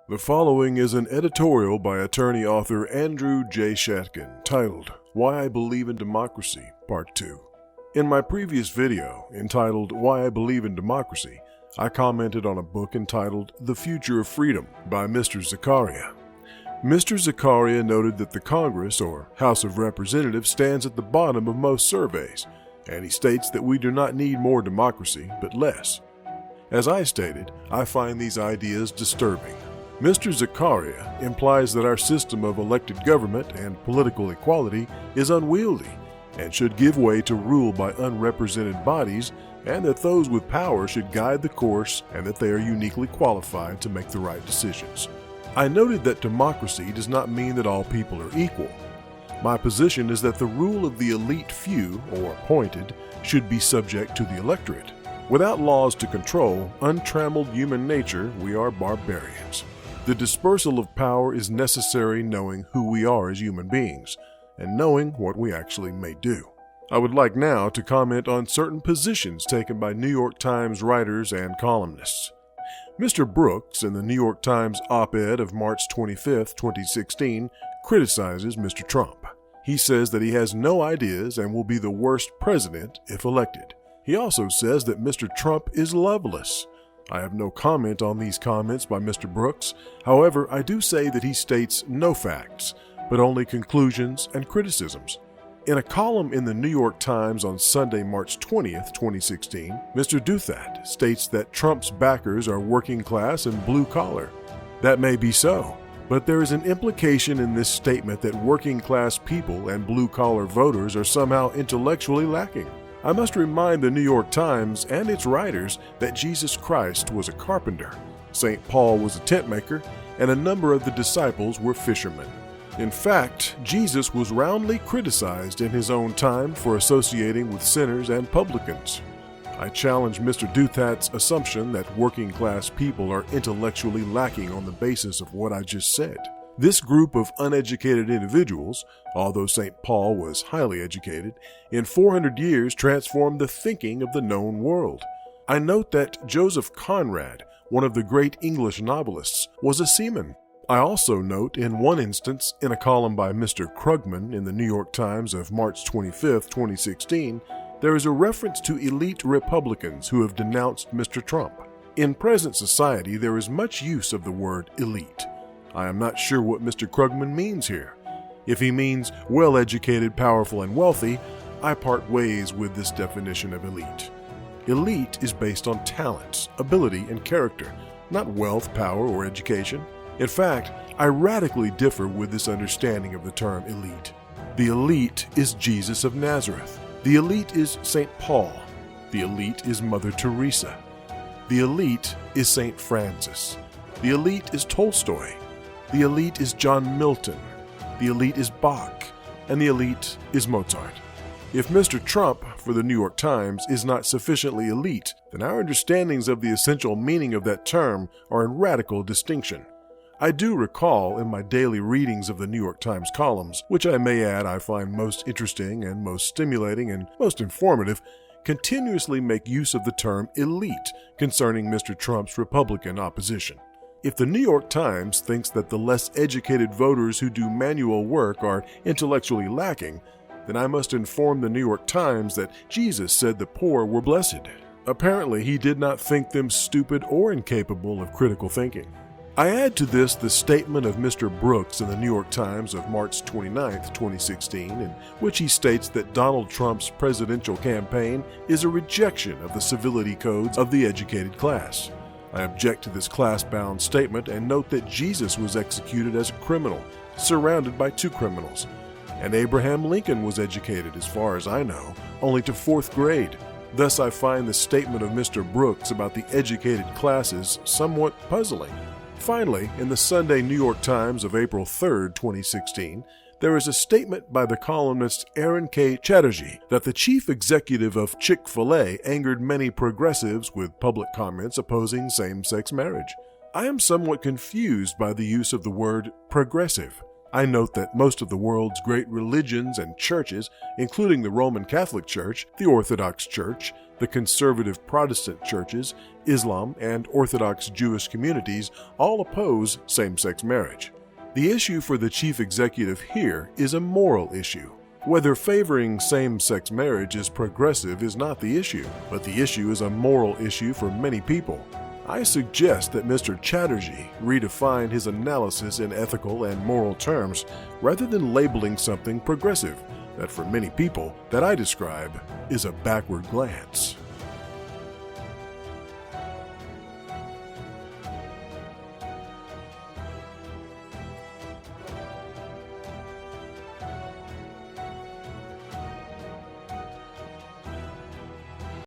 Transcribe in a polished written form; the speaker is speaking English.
The following is an editorial by attorney-author Andrew J. Shatkin titled, Why I Believe in Democracy, Part 2. In my previous video, entitled Why I Believe in Democracy, I commented on a book entitled The Future of Freedom by Mr. Zakaria. Mr. Zakaria noted that the Congress, or House of Representatives, stands at the bottom of most surveys, and he states that we do not need more democracy, but less. As I stated, I find these ideas disturbing. Mr. Zakaria implies that our system of elected government and political equality is unwieldy and should give way to rule by unrepresented bodies, and that those with power should guide the course and that they are uniquely qualified to make the right decisions. I noted that democracy does not mean that all people are equal. My position is that the rule of the elite few, or appointed, should be subject to the electorate. Without laws to control untrammeled human nature, we are barbarians. The dispersal of power is necessary knowing who we are as human beings, and knowing what we actually may do. I would like now to comment on certain positions taken by New York Times writers and columnists. Mr. Brooks, in the New York Times op-ed of March 25, 2016, criticizes Mr. Trump. He says that he has no ideas and will be the worst president if elected. He also says that Mr. Trump is loveless. I have no comment on these comments by Mr. Brooks. However, I do say that he states no facts, but only conclusions and criticisms. In a column in the New York Times on Sunday, March 20th, 2016, Mr. Douthat states that Trump's backers are working class and blue collar. That may be so, but there is an implication in this statement that working class people and blue collar voters are somehow intellectually lacking. I must remind the New York Times and its writers that Jesus Christ was a carpenter, St. Paul was a tentmaker, and a number of the disciples were fishermen. In fact, Jesus was roundly criticized in his own time for associating with sinners and publicans. I challenge Mr. Douthat's assumption that working class people are intellectually lacking on the basis of what I just said. This group of uneducated individuals, although St. Paul was highly educated, in 400 years transformed the thinking of the known world. I note that Joseph Conrad, one of the great English novelists, was a seaman. I also note in one instance, in a column by Mr. Krugman in the New York Times of March 25, 2016, there is a reference to elite Republicans who have denounced Mr. Trump. In present society, there is much use of the word elite. I am not sure what Mr. Krugman means here. If he means well-educated, powerful, and wealthy, I part ways with this definition of elite. Elite is based on talents, ability, and character, not wealth, power, or education. In fact, I radically differ with this understanding of the term elite. The elite is Jesus of Nazareth. The elite is St. Paul. The elite is Mother Teresa. The elite is St. Francis. The elite is Tolstoy. The elite is John Milton, the elite is Bach, and the elite is Mozart. If Mr. Trump, for the New York Times, is not sufficiently elite, then our understandings of the essential meaning of that term are in radical distinction. I do recall in my daily readings of the New York Times columns, which I may add I find most interesting and most stimulating and most informative, continuously make use of the term elite concerning Mr. Trump's Republican opposition. If the New York Times thinks that the less educated voters who do manual work are intellectually lacking, then I must inform the New York Times that Jesus said the poor were blessed. Apparently, he did not think them stupid or incapable of critical thinking. I add to this the statement of Mr. Brooks in the New York Times of March 29, 2016, in which he states that Donald Trump's presidential campaign is a rejection of the civility codes of the educated class. I object to this class-bound statement and note that Jesus was executed as a criminal, surrounded by two criminals, and Abraham Lincoln was educated, as far as I know, only to 4th grade. Thus, I find the statement of Mr. Brooks about the educated classes somewhat puzzling. Finally, in the Sunday New York Times of April 3, 2016, there is a statement by the columnist Aaron K. Chatterjee that the chief executive of Chick-fil-A angered many progressives with public comments opposing same-sex marriage. I am somewhat confused by the use of the word progressive. I note that most of the world's great religions and churches, including the Roman Catholic Church, the Orthodox Church, the conservative Protestant churches, Islam, and Orthodox Jewish communities all oppose same-sex marriage. The issue for the chief executive here is a moral issue. Whether favoring same-sex marriage is progressive is not the issue, but the issue is a moral issue for many people. I suggest that Mr. Chatterjee redefine his analysis in ethical and moral terms rather than labeling something progressive that for many people that I describe is a backward glance.